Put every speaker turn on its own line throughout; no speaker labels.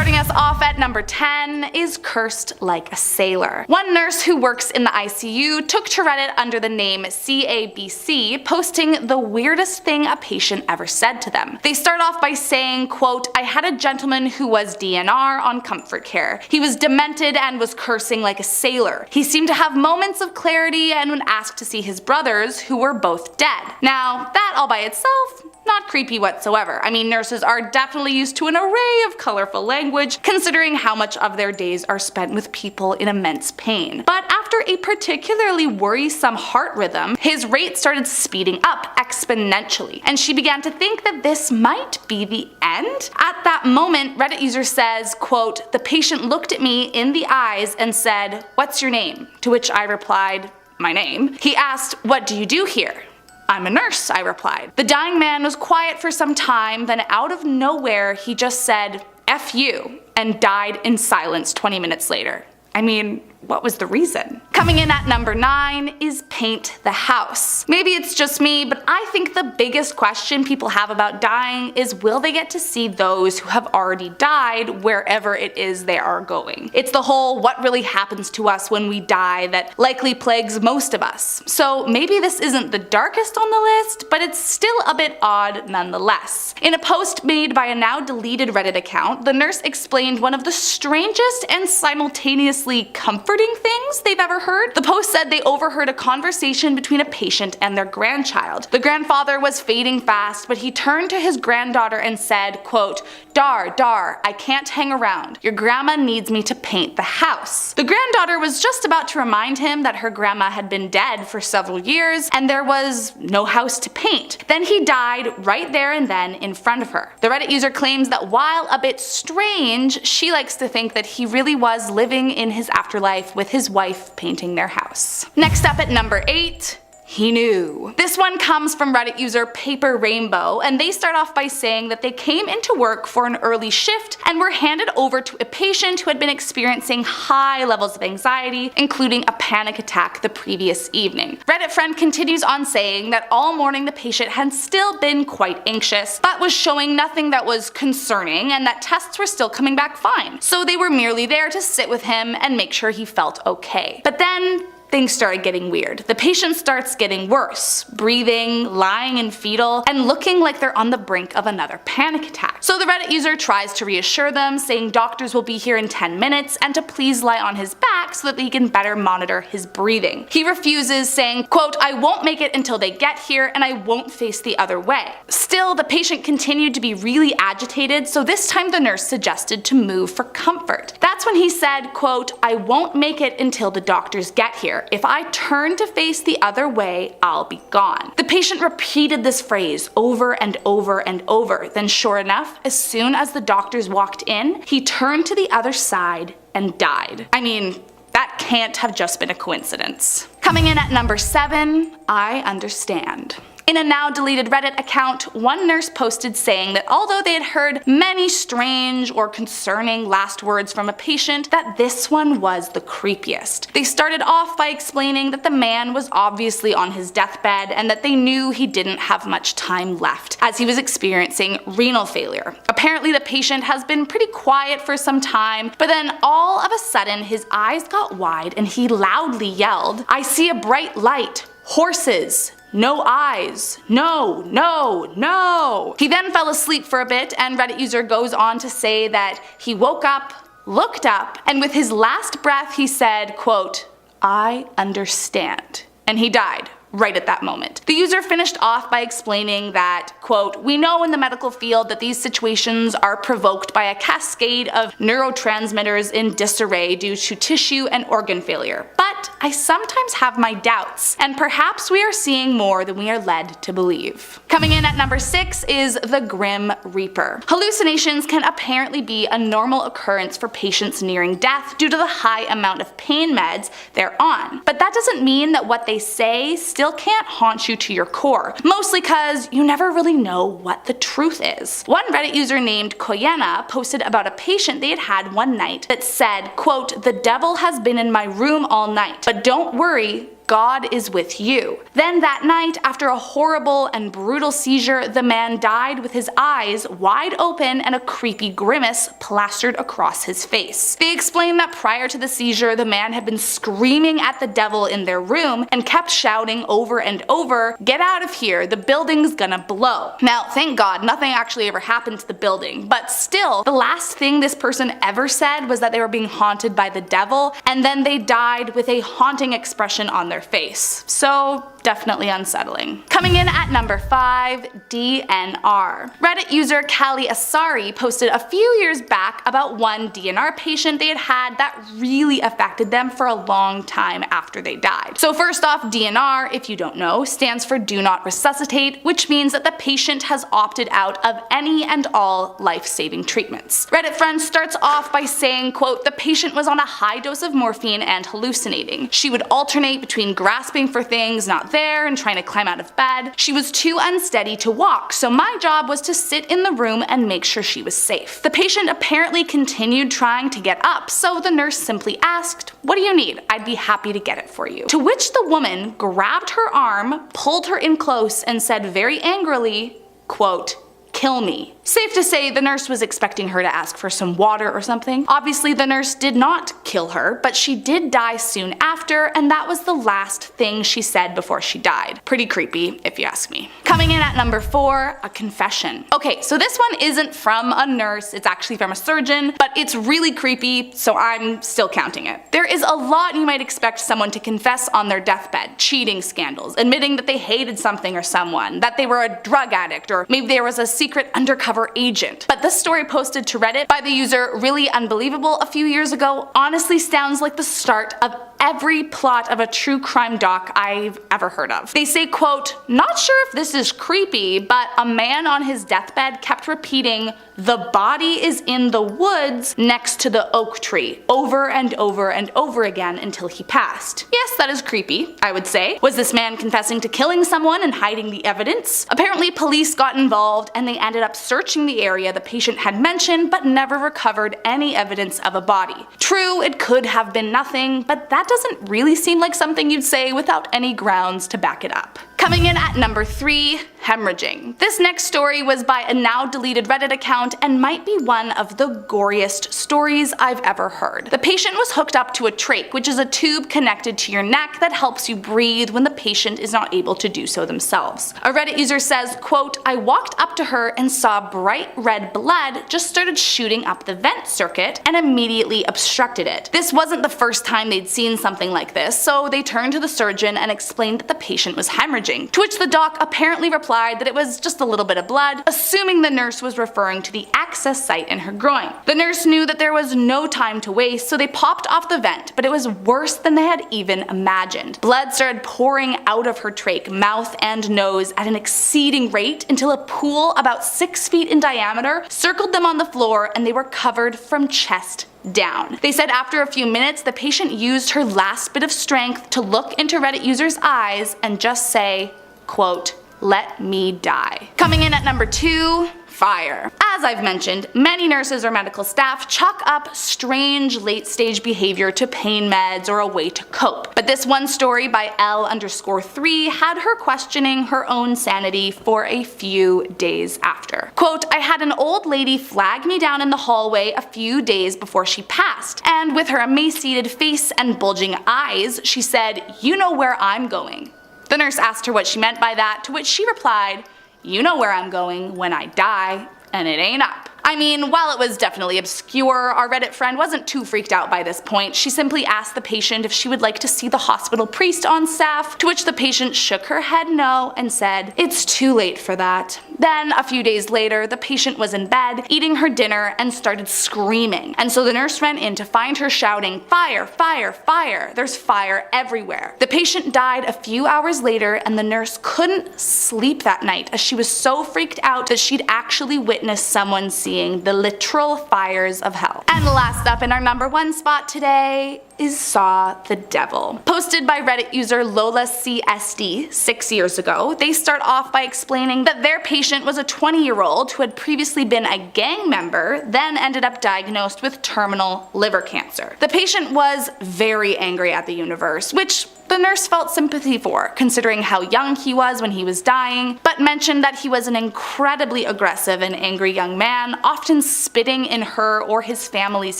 Starting us off at number 10 is Cursed Like a Sailor. One nurse who works in the ICU took to Reddit under the name CABC, posting the weirdest thing a patient ever said to them. They start off by saying, quote, "I had a gentleman who was DNR on comfort care. He was demented and was cursing like a sailor. He seemed to have moments of clarity and when asked to see his brothers, who were both dead." Now, that all by itself, not creepy whatsoever. I mean, nurses are definitely used to an array of colorful language, considering how much of their days are spent with people in immense pain. But after a particularly worrisome heart rhythm, his rate started speeding up exponentially, and she began to think that this might be the end. At that moment, Reddit user says, quote, "The patient looked at me in the eyes and said, 'What's your name?' To which I replied, 'My name.' He asked, 'What do you do here?' 'I'm a nurse,' I replied. The dying man was quiet for some time, then out of nowhere he just said, 'F you,' and died in silence 20 minutes later. I mean, what was the reason? Coming in at number 9 is Paint the House. Maybe it's just me, but I think the biggest question people have about dying is, will they get to see those who have already died wherever it is they are going? It's the whole what really happens to us when we die that likely plagues most of us. So maybe this isn't the darkest on the list, but it's still a bit odd nonetheless. In a post made by a now deleted Reddit account, the nurse explained one of the strangest and simultaneously comforting things they've ever heard. The post said they overheard a conversation between a patient and their grandchild. The grandfather was fading fast, but he turned to his granddaughter and said, quote, Dar, I can't hang around. Your grandma needs me to paint the house." The granddaughter was just about to remind him that her grandma had been dead for several years and there was no house to paint. Then he died right there and then in front of her. The Reddit user claims that while a bit strange, she likes to think that he really was living in his afterlife with his wife painting their house. Next up at number 8, he knew. This one comes from Reddit user Paper Rainbow, and they start off by saying that they came into work for an early shift and were handed over to a patient who had been experiencing high levels of anxiety, including a panic attack the previous evening. Reddit friend continues on saying that all morning the patient had still been quite anxious, but was showing nothing that was concerning and that tests were still coming back fine. So they were merely there to sit with him and make sure he felt okay. But then things started getting weird. The patient starts getting worse, breathing, lying in fetal, and looking like they're on the brink of another panic attack. So the Reddit user tries to reassure them, saying doctors will be here in 10 minutes and to please lie on his back so that he can better monitor his breathing. He refuses, saying, quote, "I won't make it until they get here and I won't face the other way." Still, the patient continued to be really agitated, so this time the nurse suggested to move for comfort. That's when he said, quote, "I won't make it until the doctors get here. If I turn to face the other way, I'll be gone." The patient repeated this phrase over and over and over. Then sure enough, as soon as the doctors walked in, he turned to the other side and died. I mean, that can't have just been a coincidence. Coming in at number 7, I understand. In a now deleted Reddit account, one nurse posted saying that although they had heard many strange or concerning last words from a patient, that this one was the creepiest. They started off by explaining that the man was obviously on his deathbed and that they knew he didn't have much time left, as he was experiencing renal failure. Apparently the patient has been pretty quiet for some time, but then all of a sudden his eyes got wide and he loudly yelled, "I see a bright light. Horses. No eyes. No, no, no." He then fell asleep for a bit, and Reddit user goes on to say that he woke up, looked up, and with his last breath he said, quote, "I understand." And he died right at that moment. The user finished off by explaining that, quote, "We know in the medical field that these situations are provoked by a cascade of neurotransmitters in disarray due to tissue and organ failure. But I sometimes have my doubts, and perhaps we are seeing more than we are led to believe." Coming in at number 6 is the Grim Reaper. Hallucinations can apparently be a normal occurrence for patients nearing death due to the high amount of pain meds they're on. But that doesn't mean that what they say still can't haunt you to your core, mostly cause you never really know what the truth is. One Reddit user named Koyena posted about a patient they had had one night that said, quote, "The devil has been in my room all night, but don't worry, God is with you. Then that night, after a horrible and brutal seizure, the man died with his eyes wide open and a creepy grimace plastered across his face. They explained that prior to the seizure, the man had been screaming at the devil in their room and kept shouting over and over, "Get out of here, the building's gonna blow." Now, thank God, nothing actually ever happened to the building, but still, the last thing this person ever said was that they were being haunted by the devil, and then they died with a haunting expression on their face. So, definitely unsettling. Coming in at number 5, DNR. Reddit user Callie Asari posted a few years back about one DNR patient they had had that really affected them for a long time after they died. So first off, DNR, if you don't know, stands for Do Not Resuscitate, which means that the patient has opted out of any and all life-saving treatments. Reddit friend starts off by saying, quote, "The patient was on a high dose of morphine and hallucinating. She would alternate between grasping for things not there and trying to climb out of bed. She was too unsteady to walk, so my job was to sit in the room and make sure she was safe. The patient apparently continued trying to get up, so the nurse simply asked, 'What do you need? I'd be happy to get it for you.' To which the woman grabbed her arm, pulled her in close, and said very angrily, quote, 'Kill me.' Safe to say the nurse was expecting her to ask for some water or something. Obviously the nurse did not kill her, but she did die soon after, and that was the last thing she said before she died. Pretty creepy, if you ask me. Coming in at number 4, a confession. Okay, so this one isn't from a nurse, it's actually from a surgeon, but it's really creepy, so I'm still counting it. There is a lot you might expect someone to confess on their deathbed. Cheating scandals, admitting that they hated something or someone, that they were a drug addict, or maybe there was a secret undercover agent. But this story posted to Reddit by the user Really Unbelievable a few years ago honestly sounds like the start of every plot of a true crime doc I've ever heard of. They say, quote, "Not sure if this is creepy, but a man on his deathbed kept repeating, 'The body is in the woods next to the oak tree,' over and over and over again until he passed." Yes, that is creepy, I would say. Was this man confessing to killing someone and hiding the evidence? Apparently police got involved and they ended up searching the area the patient had mentioned but never recovered any evidence of a body. True, it could have been nothing, but that doesn't really seem like something you'd say without any grounds to back it up. Coming in at number 3, hemorrhaging. This next story was by a now deleted Reddit account and might be one of the goriest stories I've ever heard. The patient was hooked up to a trach, which is a tube connected to your neck that helps you breathe when the patient is not able to do so themselves. A Reddit user says, quote, "I walked up to her and saw bright red blood just started shooting up the vent circuit and immediately obstructed it. This wasn't the first time they'd seen something like this, so they turned to the surgeon and explained that the patient was hemorrhaging, to which the doc apparently replied that it was just a little bit of blood, assuming the nurse was referring to the access site in her groin. The nurse knew that there was no time to waste, so they popped off the vent, but it was worse than they had even imagined. Blood started pouring out of her trach, mouth and nose at an exceeding rate until a pool about 6 feet in diameter circled them on the floor and they were covered from chest down. They said after a few minutes the patient used her last bit of strength to look into Reddit users' eyes and just say, quote, "Let me die." Coming in at number 2, fire. As I've mentioned, many nurses or medical staff chalk up strange late-stage behavior to pain meds or a way to cope. But this one story by L_3 had her questioning her own sanity for a few days after. Quote, "I had an old lady flag me down in the hallway a few days before she passed, and with her emaciated face and bulging eyes, she said, 'You know where I'm going.' The nurse asked her what she meant by that, to which she replied, 'You know where I'm going when I die, and it ain't up.'" I mean, while it was definitely obscure, our Reddit friend wasn't too freaked out by this point. She simply asked the patient if she would like to see the hospital priest on staff, to which the patient shook her head no and said, "It's too late for that." Then, a few days later, the patient was in bed, eating her dinner, and started screaming. And so the nurse ran in to find her shouting, "Fire, fire, fire! There's fire everywhere." The patient died a few hours later, and the nurse couldn't sleep that night as she was so freaked out that she'd actually witnessed someone seeing the literal fires of hell. And last up in our number 1 spot today, saw the devil. Posted by Reddit user Lola CSD 6 years ago, they start off by explaining that their patient was a 20-year-old who had previously been a gang member, then ended up diagnosed with terminal liver cancer. The patient was very angry at the universe, which the nurse felt sympathy for, considering how young he was when he was dying, but mentioned that he was an incredibly aggressive and angry young man, often spitting in her or his family's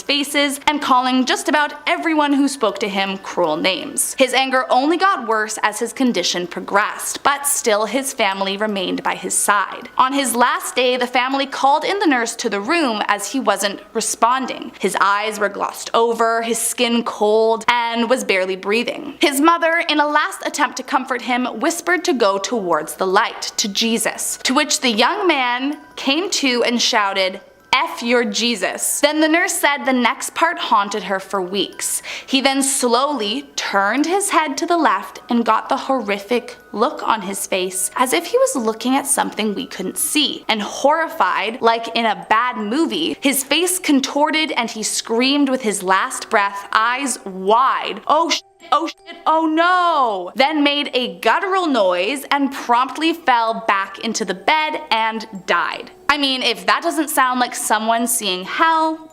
faces and calling just about everyone who spoke to him cruel names. His anger only got worse as his condition progressed, but still his family remained by his side. On his last day, the family called in the nurse to the room as he wasn't responding. His eyes were glossed over, his skin cold, and was barely breathing. His mother, in a last attempt to comfort him, whispered to go towards the light, to Jesus, to which the young man came to and shouted, "F your Jesus." Then the nurse said the next part haunted her for weeks. He then slowly turned his head to the left and got the horrific look on his face, as if he was looking at something we couldn't see. And horrified, like in a bad movie, his face contorted and he screamed with his last breath, eyes wide, "Oh shit, oh shit, oh no!" Then made a guttural noise and promptly fell back into the bed and died. I mean, if that doesn't sound like someone seeing hell,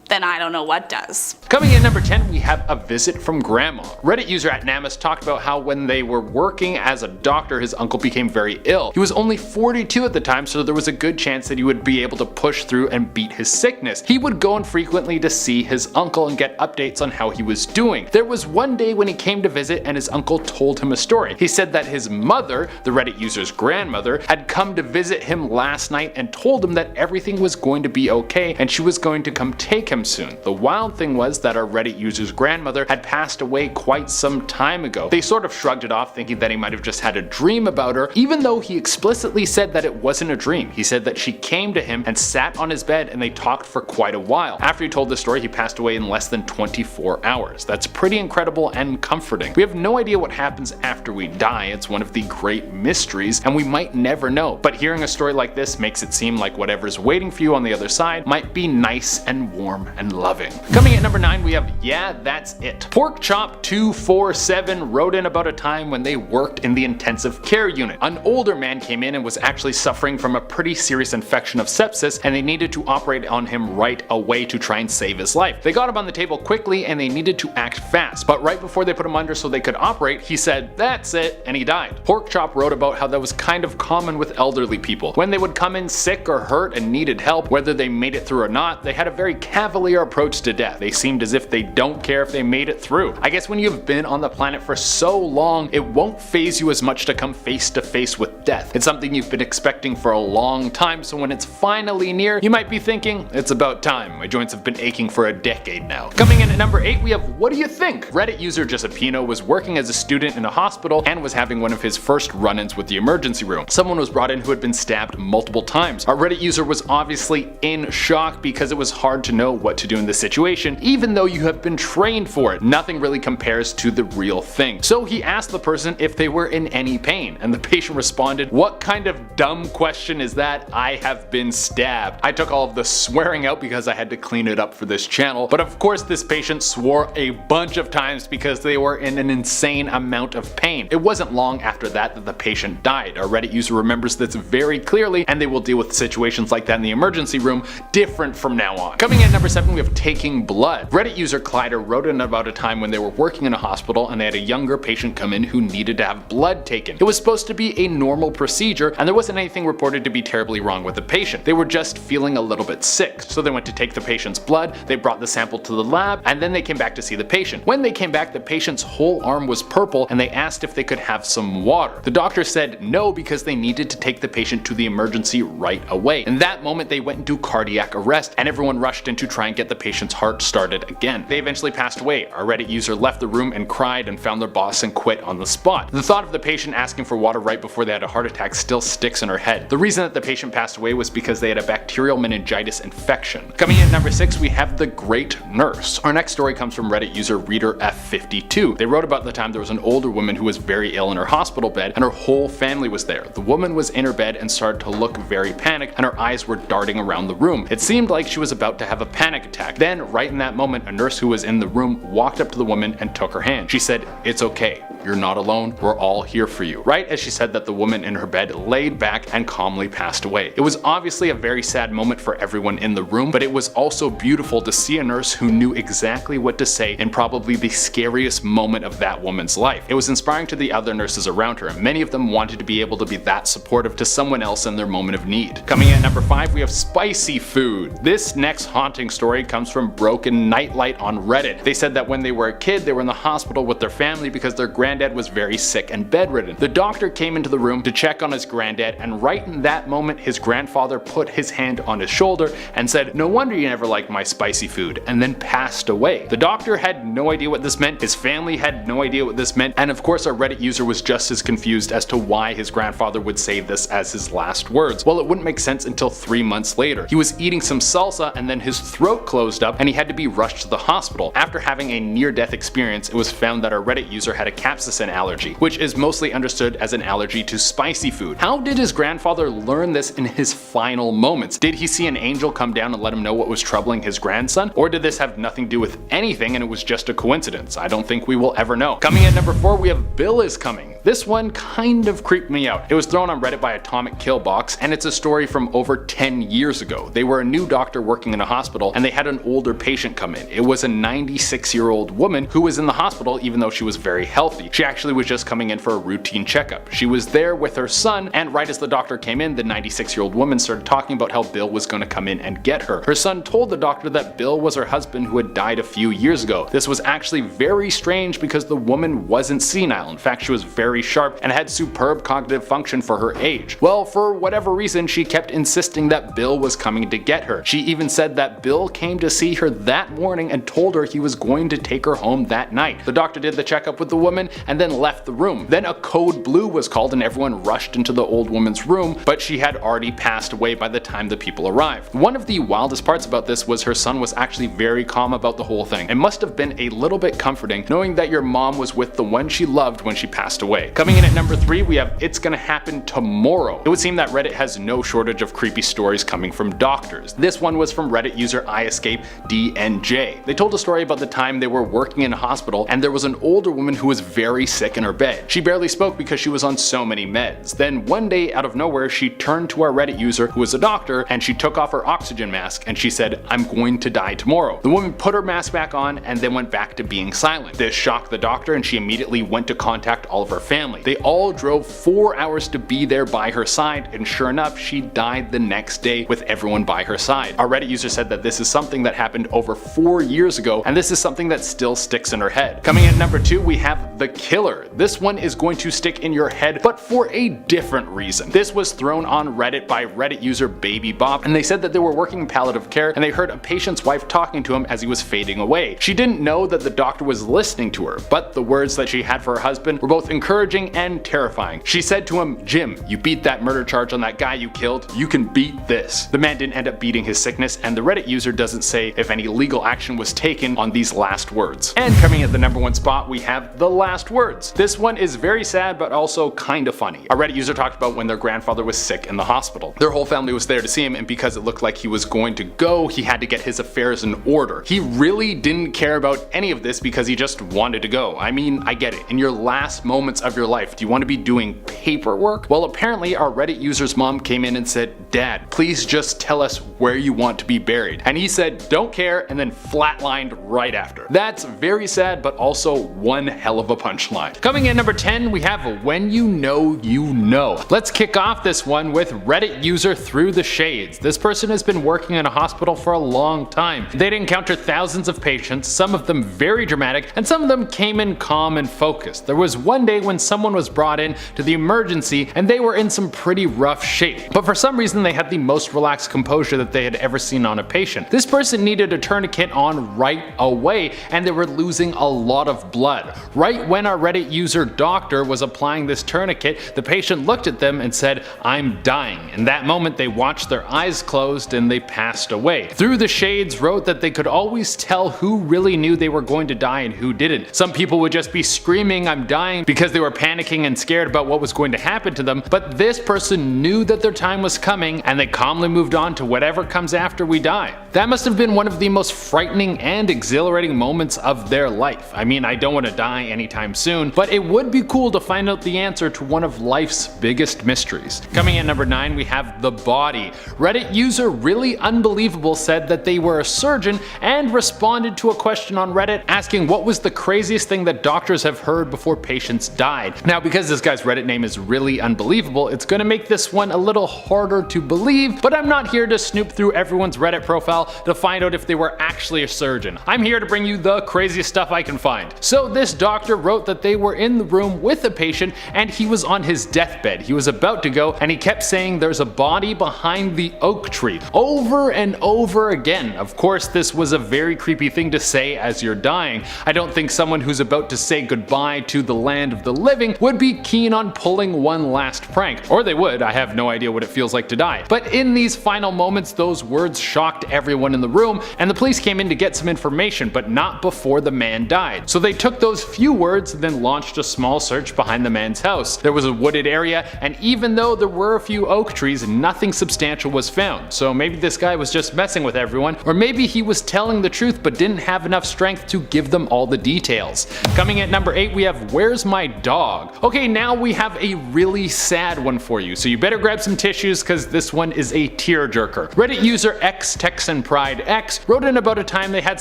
then I don't know what does.
Coming in number 10, we have a visit from grandma. Reddit user @Namus talked about how when they were working as a doctor, his uncle became very ill. He was only 42 at the time, so there was a good chance that he would be able to push through and beat his sickness. He would go infrequently to see his uncle and get updates on how he was doing. There was one day when he came to visit and his uncle told him a story. He said that his mother, the Reddit user's grandmother, had come to visit him last night and told him that everything was going to be okay and she was going to come take him soon. The wild thing was that our Reddit user's grandmother had passed away quite some time ago. They sort of shrugged it off, thinking that he might have just had a dream about her, even though he explicitly said that it wasn't a dream. He said that she came to him and sat on his bed and they talked for quite a while. After he told the story, he passed away in less than 24 hours. That's pretty incredible and comforting. We have no idea what happens after we die. It's one of the great mysteries and we might never know. But hearing a story like this makes it seem like whatever's waiting for you on the other side might be nice and warm and loving. Coming at number 9, we have Yeah, That's It. Pork Chop 247 wrote in about a time when they worked in the intensive care unit. An older man came in and was actually suffering from a pretty serious infection of sepsis, and they needed to operate on him right away to try and save his life. They got him on the table quickly and they needed to act fast, but right before they put him under so they could operate, he said, "That's it," and he died. Pork Chop wrote about how that was kind of common with elderly people. When they would come in sick or hurt and needed help, whether they made it through or not, they had a very cavalier approach to death. They seemed as if they don't care if they made it through. I guess when you've been on the planet for so long, it won't faze you as much to come face to face with death. It's something you've been expecting for a long time, so when it's finally near, you might be thinking, it's about time. My joints have been aching for a decade now. Coming in at number 8, we have What Do You Think? Reddit user Giuseppino was working as a student in a hospital and was having one of his first run-ins with the emergency room. Someone was brought in who had been stabbed multiple times. Our Reddit user was obviously in shock because it was hard to know what to do in this situation, even though you have been trained for it. Nothing really compares to the real thing. So he asked the person if they were in any pain, and the patient responded, "What kind of dumb question is that? I have been stabbed." I took all of the swearing out because I had to clean it up for this channel, but of course this patient swore a bunch of times because they were in an insane amount of pain. It wasn't long after that the patient died. Our Reddit user remembers this very clearly, and they will deal with situations like that in the emergency room different from now on. Coming in at number 7, we have Taking Blood. Reddit user Clyder wrote in about a time when they were working in a hospital and they had a younger patient come in who needed to have blood taken. It was supposed to be a normal procedure and there wasn't anything reported to be terribly wrong with the patient. They were just feeling a little bit sick. So they went to take the patient's blood, they brought the sample to the lab, and then they came back to see the patient. When they came back, the patient's whole arm was purple and they asked if they could have some water. The doctor said no because they needed to take the patient to the emergency right away. In that moment, they went into cardiac arrest and everyone rushed in to try and get the patient's heart started again. They eventually passed away. Our Reddit user left the room and cried and found their boss and quit on the spot. The thought of the patient asking for water right before they had a heart attack still sticks in her head. The reason that the patient passed away was because they had a bacterial meningitis infection. Coming in at number 6, we have The Great Nurse. Our next story comes from Reddit user Reader F52. They wrote about the time there was an older woman who was very ill in her hospital bed and her whole family was there. The woman was in her bed and started to look very panicked and her eyes were darting around the room. It seemed like she was about to have a panic panic attack. Then, right in that moment, a nurse who was in the room walked up to the woman and took her hand. She said, "It's okay. You're not alone. We're all here for you." Right as she said that, the woman in her bed laid back and calmly passed away. It was obviously a very sad moment for everyone in the room, but it was also beautiful to see a nurse who knew exactly what to say in probably the scariest moment of that woman's life. It was inspiring to the other nurses around her, and many of them wanted to be able to be that supportive to someone else in their moment of need. Coming in at number 5, we have spicy food. This next haunting story comes from Broken Nightlight on Reddit. They said that when they were a kid, they were in the hospital with their family because their granddad was very sick and bedridden. The doctor came into the room to check on his granddad, and right in that moment, his grandfather put his hand on his shoulder and said, "No wonder you never liked my spicy food," and then passed away. The doctor had no idea what this meant, his family had no idea what this meant, and of course our Reddit user was just as confused as to why his grandfather would say this as his last words. Well, it wouldn't make sense until 3 months later. He was eating some salsa and then his throat closed up and he had to be rushed to the hospital. After having a near-death experience, it was found that our Reddit user had a capsaicin allergy, which is mostly understood as an allergy to spicy food. How did his grandfather learn this in his final moments? Did he see an angel come down and let him know what was troubling his grandson? Or did this have nothing to do with anything and it was just a coincidence? I don't think we will ever know. Coming in number 4, we have Bill is Coming. This one kind of creeped me out. It was thrown on Reddit by Atomic Killbox, and it's a story from over 10 years ago. They were a new doctor working in a hospital and they had an older patient come in. It was a 96-year-old woman who was in the hospital even though she was very healthy. She actually was just coming in for a routine checkup. She was there with her son, and right as the doctor came in, the 96-year-old woman started talking about how Bill was going to come in and get her. Her son told the doctor that Bill was her husband who had died a few years ago. This was actually very strange because the woman wasn't senile. In fact, she was very sharp and had superb cognitive function for her age. Well, for whatever reason, she kept insisting that Bill was coming to get her. She even said that Bill came to see her that morning and told her he was going to take her home that night. The doctor did the checkup with the woman and then left the room. Then a code blue was called and everyone rushed into the old woman's room, but she had already passed away by the time the people arrived. One of the wildest parts about this was her son was actually very calm about the whole thing. It must have been a little bit comforting knowing that your mom was with the one she loved when she passed away. Coming in at number 3, we have It's Gonna Happen Tomorrow. It would seem that Reddit has no shortage of creepy stories coming from doctors. This one was from Reddit user IEscapeDNJ. They told a story about the time they were working in a hospital and there was an older woman who was very sick in her bed. She barely spoke because she was on so many meds. Then one day out of nowhere she turned to our Reddit user who was a doctor and she took off her oxygen mask and she said, "I'm going to die tomorrow." The woman put her mask back on and then went back to being silent. This shocked the doctor and she immediately went to contact all of her family. They all drove 4 hours to be there by her side, and sure enough, she died the next day with everyone by her side. Our Reddit user said that this is something that happened over 4 years ago, and this is something that still sticks in her head. Coming in number 2, we have The Killer. This one is going to stick in your head, but for a different reason. This was thrown on Reddit by Reddit user Baby Bop, and they said that they were working in palliative care and they heard a patient's wife talking to him as he was fading away. She didn't know that the doctor was listening to her, but the words that she had for her husband were both encouraging and terrifying. She said to him, "Jim, you beat that murder charge on that guy you killed. You can beat this." The man didn't end up beating his sickness, and the Reddit user doesn't say if any legal action was taken on these last words. And coming at the number 1 spot, we have The Last Words. This one is very sad but also kinda funny. A Reddit user talked about when their grandfather was sick in the hospital. Their whole family was there to see him, and because it looked like he was going to go, he had to get his affairs in order. He really didn't care about any of this because he just wanted to go. I mean, I get it. In your last moments of your life, do you want to be doing paperwork? Well, apparently our Reddit user's mom came in and said, "Dad, please just tell us where you want to be buried." And he said, "Don't care," and then flatlined right after. That's very sad, but also one hell of a punchline. Coming in number 10, we have When You Know You Know. Let's kick off this one with Reddit user Through the Shades. This person has been working in a hospital for a long time. They'd encountered thousands of patients, some of them very dramatic, and some of them came in calm and focused. There was one day when someone was brought in to the emergency and they were in some pretty rough shape, but for some reason they had the most relaxed composure that they had ever seen on a patient. This person needed a tourniquet on right away and they were losing a lot of blood. Right when our Reddit user doctor was applying this tourniquet, the patient looked at them and said, "I'm dying." In that moment they watched their eyes closed and they passed away. Through the Shades wrote that they could always tell who really knew they were going to die and who didn't. Some people would just be screaming, "I'm dying," because they were panicking and scared about what was going to happen to them, but this person knew that their time was coming and they calmly moved on to whatever comes after we die. That must have been one of the most frightening and exhilarating moments of their life. I mean, I don't want to die anytime soon, but it would be cool to find out the answer to one of life's biggest mysteries. Coming in number 9, we have the body. Reddit user Really Unbelievable said that they were a surgeon and responded to a question on Reddit asking what was the craziest thing that doctors have heard before patients died. Now, because this guy's Reddit name is Really Unbelievable, it's gonna make this one a little harder to believe, but I'm not here to snoop through everyone's Reddit profile to find out if they were actually a surgeon. I'm here to bring you the craziest stuff I can find. So this doctor wrote that they were in the room with a patient and he was on his deathbed. He was about to go and he kept saying there's a body behind the oak tree over and over again. Of course, this was a very creepy thing to say as you're dying. I don't think someone who's about to say goodbye to the land of the living would be keen on pulling one last prank. Or they would, I have no idea what it feels like to die. But in these final moments, those words shocked everyone in the room and the police came in to get some information, but not before the man died. So they took those few words and then launched a small search behind the man's house. There was a wooded area, and even though there were a few oak trees, nothing substantial was found. So maybe this guy was just messing with everyone, or maybe he was telling the truth but didn't have enough strength to give them all the details. Coming at number 8, we have Where's My Dog? Okay, now we have a really sad one for you, so you better grab some tissues because this one is a tearjerker. Reddit user X Texan Pride X wrote in about a time they had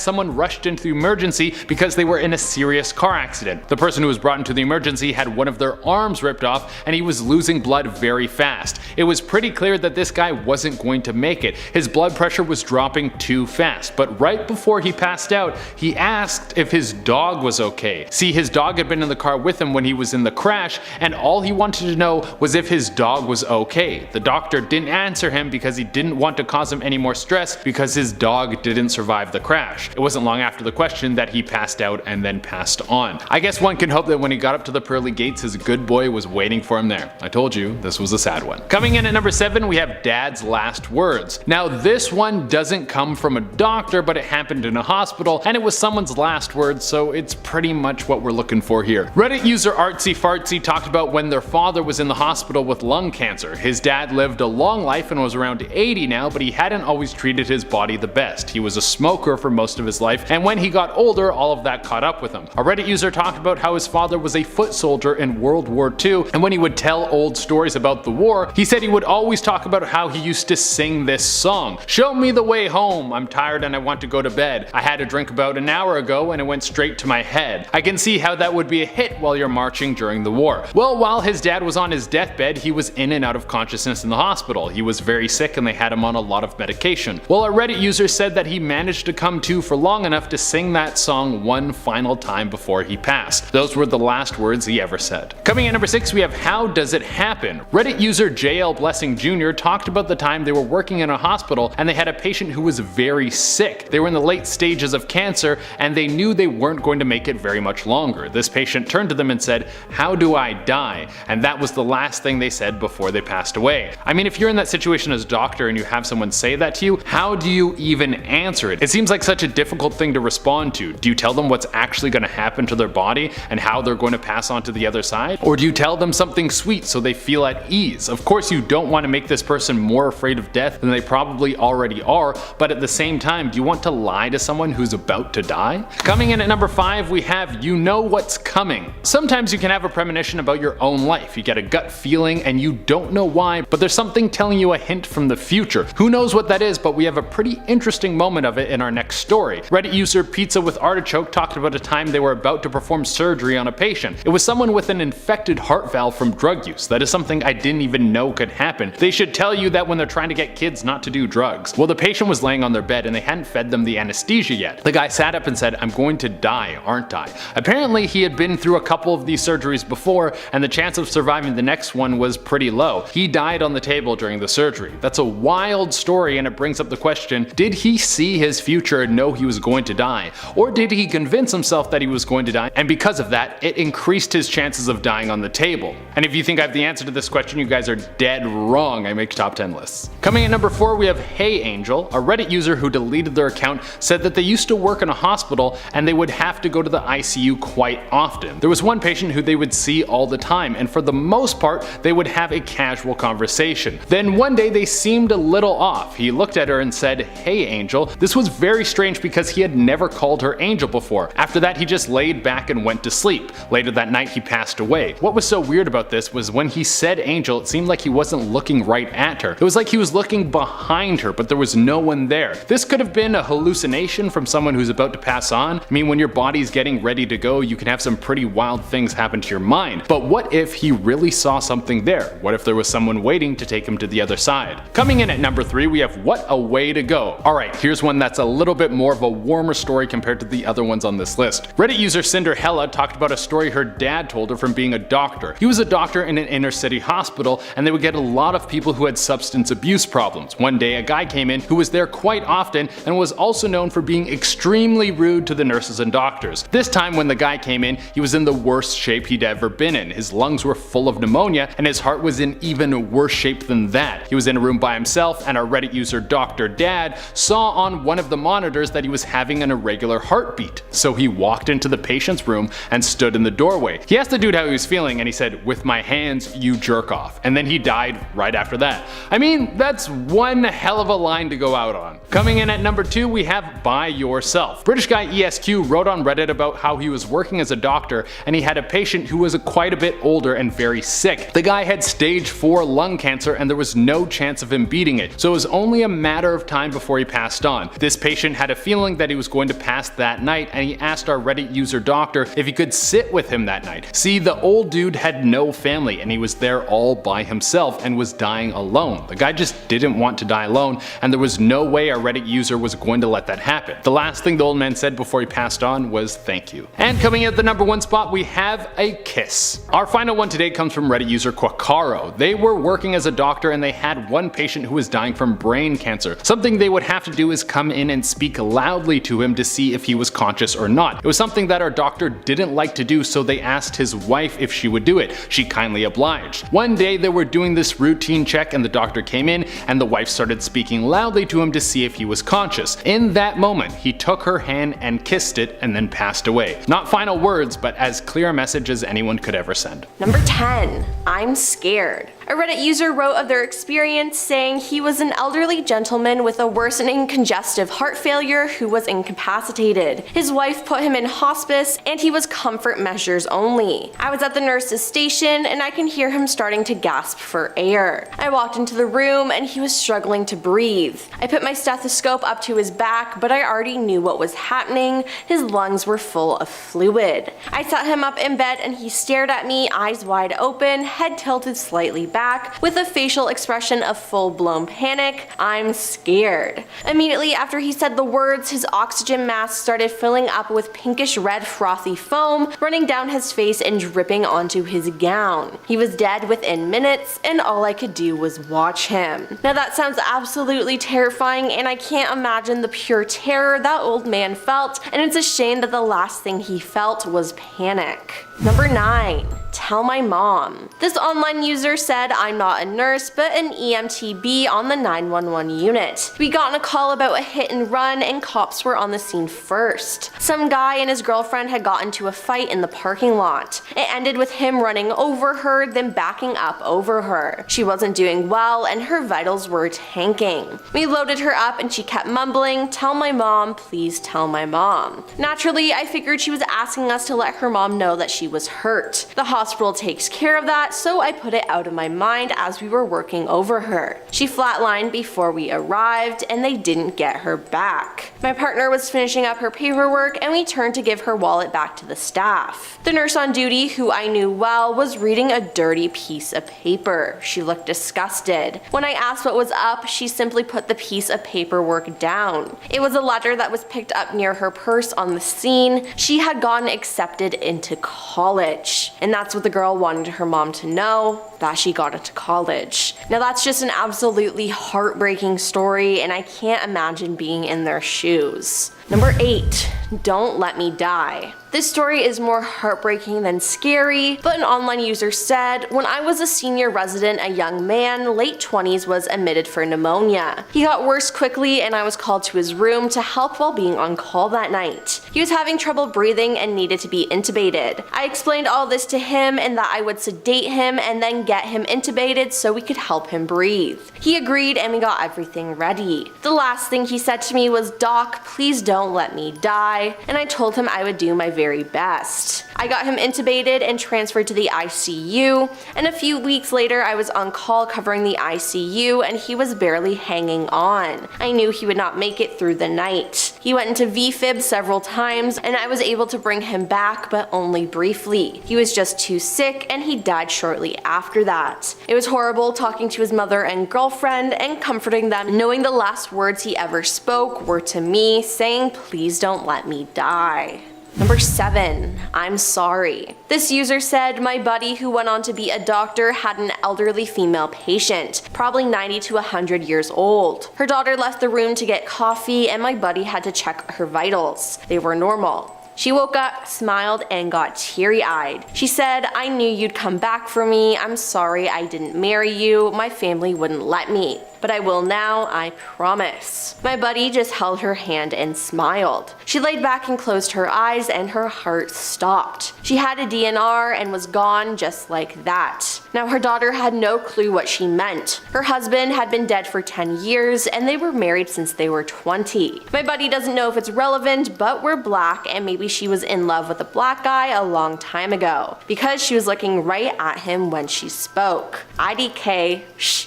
someone rushed into the emergency because they were in a serious car accident. The person who was brought into the emergency had one of their arms ripped off and he was losing blood very fast. It was pretty clear that this guy wasn't going to make it. His blood pressure was dropping too fast, but right before he passed out, he asked if his dog was okay. See, his dog had been in the car with him when he was in the crash, and all he wanted to know was if his dog was okay. The doctor didn't answer him because he didn't want to cause him any more stress because his dog didn't survive the crash. It wasn't long after the question that he passed out and then passed on. I guess one can hope that when he got up to the pearly gates, his good boy was waiting for him there. I told you, this was a sad one. Coming in at number 7, we have Dad's last words. Now this one doesn't come from a doctor, but it happened in a hospital, and it was someone's last words, so it's pretty much what we're looking for here. Reddit user Artsy Fartsy talked about when their father was in the hospital with lung cancer. His dad lived a long life and was around 80 now, but he hadn't always treated his body the best. He was a smoker for most of his life, and when he got older, all of that caught up with him. A Reddit user talked about how his father was a foot soldier in World War II, and when he would tell old stories about the war, he said he would always talk about how he used to sing this song. Show me the way home, I'm tired and I want to go to bed. I had a drink about an hour ago and it went straight to my head. I can see how that would be a hit while you're marching during the war. Well, while his dad was on his deathbed, he was in and out of consciousness in the hospital. He was very sick and they had him on a lot of medication. Well, a Reddit user said that he managed to come to for long enough to sing that song one final time before he passed. Those were the last words he ever said. Coming at number 6, we have How Does It Happen? Reddit user JL Blessing Jr. talked about the time they were working in a hospital and they had a patient who was very sick. They were in the late stages of cancer and they knew they weren't going to make it very much longer. This patient turned to them and said, "How do I die?" And that was the last thing they said before they passed away. I mean, if you're in that situation as a doctor and you have someone say that to you, how do you even answer it? It seems like such a difficult thing to respond to. Do you tell them what's actually going to happen to their body and how they're going to pass on to the other side? Or do you tell them something sweet so they feel at ease? Of course, you don't want to make this person more afraid of death than they probably already are, but at the same time, do you want to lie to someone who's about to die? Coming in at number 5, we have You Know What's Coming. Sometimes you can have a premonition about your own life. You get a gut feeling and you don't know why, but there's something telling you a hint from the future. Who knows what that is, but we have a pretty interesting moment of it in our next story. Reddit user Pizza with Artichoke talked about a time they were about to perform surgery on a patient. It was someone with an infected heart valve from drug use. That is something I didn't even know could happen. They should tell you that when they're trying to get kids not to do drugs. Well, the patient was laying on their bed and they hadn't fed them the anesthesia yet. The guy sat up and said, "I'm going to die, aren't I?" Apparently he had been through a couple of these surgeries before and the chance of surviving the next one was pretty low. He died on the table during the surgery. That's a wild story and it brings up the question, did he see his future and know he was going to die? Or did he convince himself that he was going to die and because of that it increased his chances of dying on the table? And if you think I have the answer to this question, you guys are dead wrong. I make top 10 lists. Coming at number 4, we have Hey Angel. A Reddit user who deleted their account said that they used to work in a hospital and they would have to go to the ICU quite often. There was one patient who they would see all the time and for the most part they would have a casual conversation. Then one day they seemed a little off. He looked at her and said, said, "Hey Angel." This was very strange because he had never called her Angel before. After that, he just laid back and went to sleep. Later that night, he passed away. What was so weird about this was when he said Angel, it seemed like he wasn't looking right at her. It was like he was looking behind her, but there was no one there. This could have been a hallucination from someone who's about to pass on. I mean, when your body's getting ready to go, you can have some pretty wild things happen to your mind. But what if he really saw something there? What if there was someone waiting to take him to the other side? Coming in at number 3, we have What a Way to Go. Alright, here's one that's a little bit more of a warmer story compared to the other ones on this list. Reddit user Cinderella talked about a story her dad told her from being a doctor. He was a doctor in an inner city hospital, and they would get a lot of people who had substance abuse problems. One day, a guy came in who was there quite often and was also known for being extremely rude to the nurses and doctors. This time when the guy came in, he was in the worst shape he'd ever been in. His lungs were full of pneumonia, and his heart was in even worse shape than that. He was in a room by himself, and our Reddit user Dr. Dad saw on one of the monitors that he was having an irregular heartbeat. So he walked into the patient's room and stood in the doorway. He asked the dude how he was feeling, and he said, "With my hands, you jerk off." And then he died right after that. I mean, that's one hell of a line to go out on. Coming in at number 2, we have By Yourself. British guy ESQ wrote on Reddit about how he was working as a doctor, and he had a patient who was quite a bit older and very sick. The guy had stage 4 lung cancer, and there was no chance of him beating it, so it was only a matter of time before he passed on. This patient had a feeling that he was going to pass that night, and he asked our Reddit user doctor if he could sit with him that night. See, the old dude had no family, and he was there all by himself and was dying alone. The guy just didn't want to die alone, and there was no way our Reddit user was going to let that happen. The last thing the old man said before he passed on was thank you. And coming in at the number 1 spot, we have a kiss. Our final one today comes from Reddit user Quacaro. They were working as a doctor, and they had one patient who was dying from brain cancer. Something they would have to do is come in and speak loudly to him to see if he was conscious or not. It was something that our doctor didn't like to do, so they asked his wife if she would do it. She kindly obliged. One day they were doing this routine check, and the doctor came in, and the wife started speaking loudly to him to see if he was conscious. In that moment, he took her hand and kissed it, and then passed away. Not final words, but as clear a message as anyone could ever send.
Number 10. I'm scared. A Reddit user wrote of their experience saying he was an elderly gentleman with a worsening congestive heart failure who was incapacitated. His wife put him in hospice, and he was comfort measures only. I was at the nurse's station, and I can hear him starting to gasp for air. I walked into the room, and he was struggling to breathe. I put my stethoscope up to his back, but I already knew what was happening. His lungs were full of fluid. I sat him up in bed, and he stared at me, eyes wide open, head tilted slightly back, with a facial expression of full-blown panic. I'm scared. Immediately after he said the words, his oxygen mask started filling up with pinkish red frothy foam, running down his face and dripping onto his gown. He was dead within minutes, and all I could do was watch him. Now that sounds absolutely terrifying, and I can't imagine the pure terror that old man felt, and it's a shame that the last thing he felt was panic. Number 9. Tell my mom. This online user said I'm not a nurse but an EMTB on the 911 unit. We got on a call about a hit and run, and cops were on the scene first. Some guy and his girlfriend had gotten into a fight in the parking lot. It ended with him running over her, then backing up over her. She wasn't doing well, and her vitals were tanking. We loaded her up, and she kept mumbling, "Tell my mom, please tell my mom." Naturally, I figured she was asking us to let her mom know that she was hurt. The hospital takes care of that, so I put it out of my mind as we were working over her. She flatlined before we arrived, and they didn't get her back. My partner was finishing up her paperwork, and we turned to give her wallet back to the staff. The nurse on duty, who I knew well, was reading a dirty piece of paper. She looked disgusted. When I asked what was up, she simply put the piece of paperwork down. It was a letter that was picked up near her purse on the scene. She had gotten accepted into college, and that's what the girl wanted her mom to know, that she got into college. Now that's just an absolutely heartbreaking story, and I can't imagine being in their shoes. Number 8. Don't let me die. This story is more heartbreaking than scary, but an online user said, when I was a senior resident, a young man, late 20s, was admitted for pneumonia. He got worse quickly, and I was called to his room to help while being on call that night. He was having trouble breathing and needed to be intubated. I explained all this to him and that I would sedate him and then get him intubated so we could help him breathe. He agreed and we got everything ready. The last thing he said to me was, "Doc, please don't let me die," and I told him I would do my very best. I got him intubated and transferred to the ICU, and a few weeks later I was on call covering the ICU and he was barely hanging on. I knew he would not make it through the night. He went into VFib several times and I was able to bring him back, but only briefly. He was just too sick and he died shortly after that. It was horrible talking to his mother and girlfriend and comforting them, knowing the last words he ever spoke were to me, saying, "Please don't let me die." Number 7. I'm sorry. This user said, "My buddy who went on to be a doctor had an elderly female patient, probably 90 to 100 years old. Her daughter left the room to get coffee and my buddy had to check her vitals. They were normal. She woke up, smiled, and got teary-eyed. She said, 'I knew you'd come back for me. I'm sorry I didn't marry you. My family wouldn't let me. But I will now, I promise.' My buddy just held her hand and smiled. She laid back and closed her eyes and her heart stopped. She had a DNR and was gone just like that. Now her daughter had no clue what she meant. Her husband had been dead for 10 years and they were married since they were 20. My buddy doesn't know if it's relevant, but we're black and maybe she was in love with a black guy a long time ago because she was looking right at him when she spoke. IDK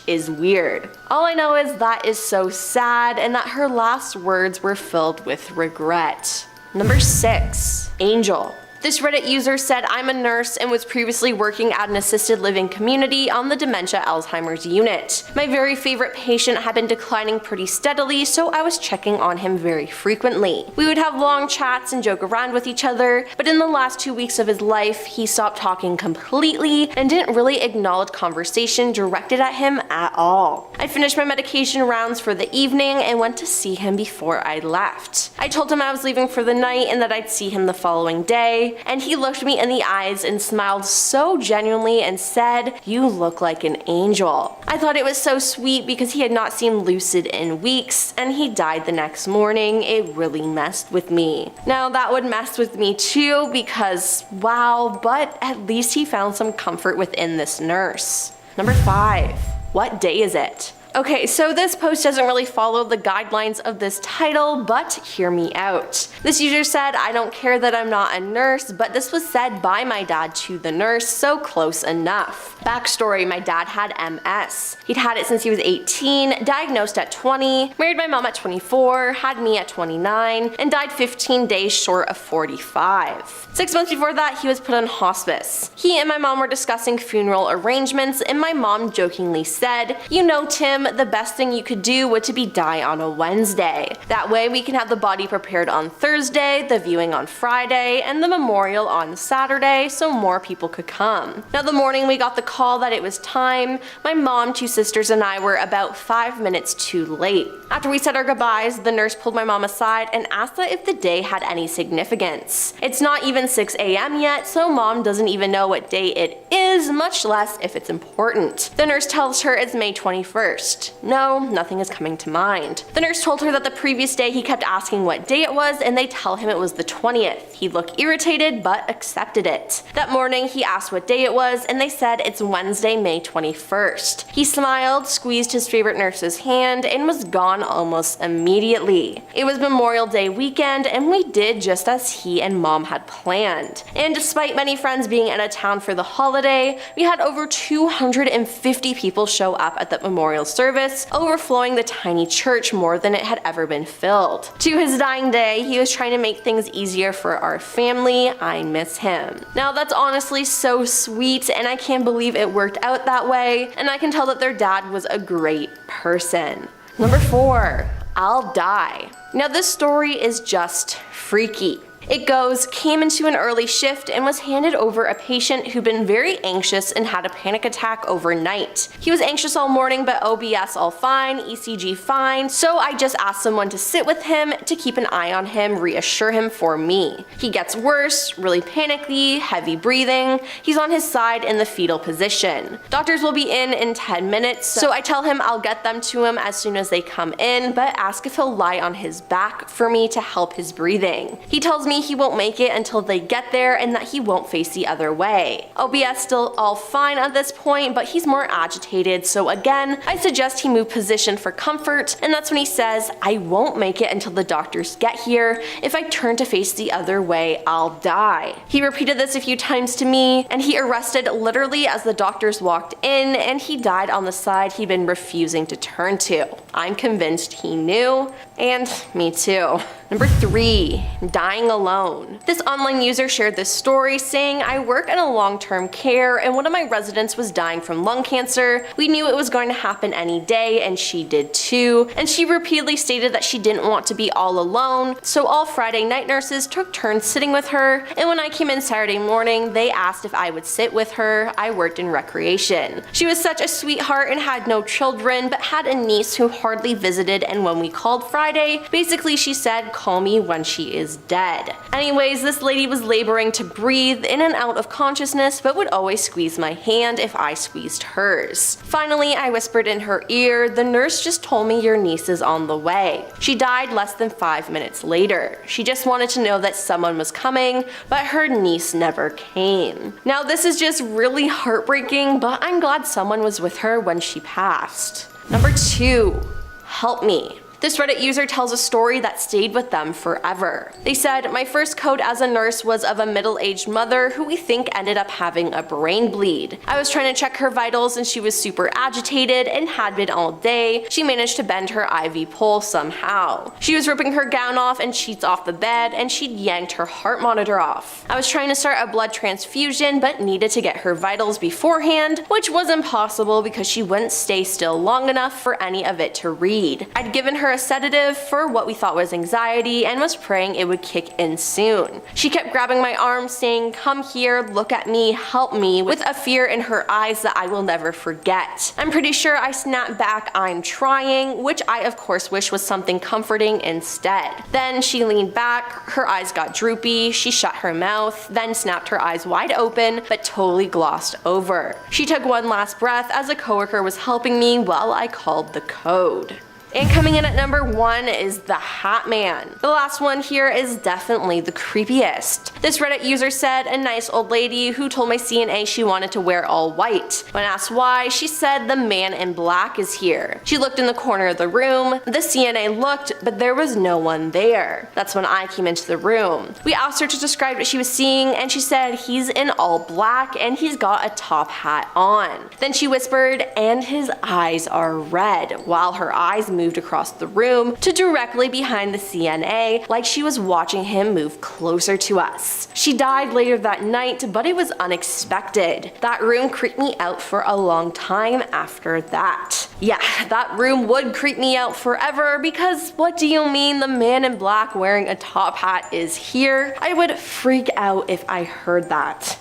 is weird. All I know is that is so sad and that her last words were filled with regret." Number 6. Angel. This Reddit user said, "I'm a nurse and was previously working at an assisted living community on the dementia Alzheimer's unit. My very favorite patient had been declining pretty steadily, so I was checking on him very frequently. We would have long chats and joke around with each other, but in the last 2 weeks of his life, he stopped talking completely and didn't really acknowledge conversation directed at him at all. I finished my medication rounds for the evening and went to see him before I left. I told him I was leaving for the night and that I'd see him the following day, and he looked me in the eyes and smiled so genuinely and said, 'You look like an angel.' I thought it was so sweet because he had not seemed lucid in weeks, and he died the next morning. It really messed with me." Now that would mess with me too because wow, but at least he found some comfort within this nurse. Number 5. What day is it? Okay, so this post doesn't really follow the guidelines of this title, but hear me out. This user said, "I don't care that I'm not a nurse, but this was said by my dad to the nurse, so close enough." Backstory, my dad had MS. He'd had it since he was 18, diagnosed at 20, married my mom at 24, had me at 29, and died 15 days short of 45. 6 months before that, he was put on hospice. He and my mom were discussing funeral arrangements, and my mom jokingly said, "You know, Tim, the best thing you could do would to be die on a Wednesday. That way we can have the body prepared on Thursday, the viewing on Friday, and the memorial on Saturday so more people could come." Now the morning we got the call that it was time, my mom, 2 sisters, and I were about 5 minutes too late. After we said our goodbyes, the nurse pulled my mom aside and asked that if the day had any significance. It's not even 6 a.m. yet, so mom doesn't even know what day it is, much less if it's important. The nurse tells her it's May 21st. No, nothing is coming to mind. The nurse told her that the previous day he kept asking what day it was and they tell him it was the 20th. He looked irritated but accepted it. That morning he asked what day it was and they said it's Wednesday, May 21st. He smiled, squeezed his favorite nurse's hand, and was gone almost immediately. It was Memorial Day weekend and we did just as he and mom had planned. And despite many friends being out of town for the holiday, we had over 250 people show up at the memorial service, overflowing the tiny church more than it had ever been filled. To his dying day, he was trying to make things easier for our family. I miss him. Now that's honestly so sweet and I can't believe it worked out that way, and I can tell that their dad was a great person. Number 4. I'll die. Now this story is just freaky. It goes, came into an early shift and was handed over a patient who'd been very anxious and had a panic attack overnight. He was anxious all morning but OBS all fine, ECG fine, so I just asked someone to sit with him to keep an eye on him, reassure him for me. He gets worse, really panicky, heavy breathing. He's on his side in the fetal position. Doctors will be in 10 minutes, so I tell him I'll get them to him as soon as they come in, but ask if he'll lie on his back for me to help his breathing. He tells me me he won't make it until they get there and that he won't face the other way. OBS still all fine at this point, but he's more agitated, so again, I suggest he move position for comfort, and that's when he says, I won't make it until the doctors get here. If I turn to face the other way, I'll die. He repeated this a few times to me, and he arrested literally as the doctors walked in, and he died on the side he'd been refusing to turn to. I'm convinced he knew, and me too. Number 3, dying alone. This online user shared this story saying, I work in a long-term care and one of my residents was dying from lung cancer. We knew it was going to happen any day and she did too. And she repeatedly stated that she didn't want to be all alone, so all Friday night nurses took turns sitting with her, and when I came in Saturday morning, they asked if I would sit with her. I worked in recreation. She was such a sweetheart and had no children, but had a niece who hardly visited, and when we called Friday, basically she said, call me when she is dead. Anyways, this lady was laboring to breathe in and out of consciousness, but would always squeeze my hand if I squeezed hers. Finally, I whispered in her ear, the nurse just told me your niece is on the way. She died less than 5 minutes later. She just wanted to know that someone was coming, but her niece never came. Now this is just really heartbreaking, but I'm glad someone was with her when she passed. Number 2, help me. This Reddit user tells a story that stayed with them forever. They said, my first code as a nurse was of a middle-aged mother who we think ended up having a brain bleed. I was trying to check her vitals and she was super agitated and had been all day. She managed to bend her IV pole somehow. She was ripping her gown off and sheets off the bed, and she'd yanked her heart monitor off. I was trying to start a blood transfusion but needed to get her vitals beforehand, which was impossible because she wouldn't stay still long enough for any of it to read. I'd given her a sedative for what we thought was anxiety and was praying it would kick in soon. She kept grabbing my arm saying, come here, look at me, help me, with a fear in her eyes that I will never forget. I'm pretty sure I snapped back, I'm trying, which I of course wish was something comforting instead. Then she leaned back, her eyes got droopy, she shut her mouth, then snapped her eyes wide open, but totally glossed over. She took one last breath as a coworker was helping me while I called the code. And coming in at number 1 is the Hat Man. The last one here is definitely the creepiest. This Reddit user said, a nice old lady who told my CNA she wanted to wear all white. When asked why, she said the man in black is here. She looked in the corner of the room. The CNA looked, but there was no one there. That's when I came into the room. We asked her to describe what she was seeing, and she said he's in all black and he's got a top hat on. Then she whispered, and his eyes are red, while her eyes moved across the room to directly behind the CNA, like she was watching him move closer to us. She died later that night, but it was unexpected. That room creeped me out for a long time after that. Yeah, that room would creep me out forever, because what do you mean the man in black wearing a top hat is here? I would freak out if I heard that.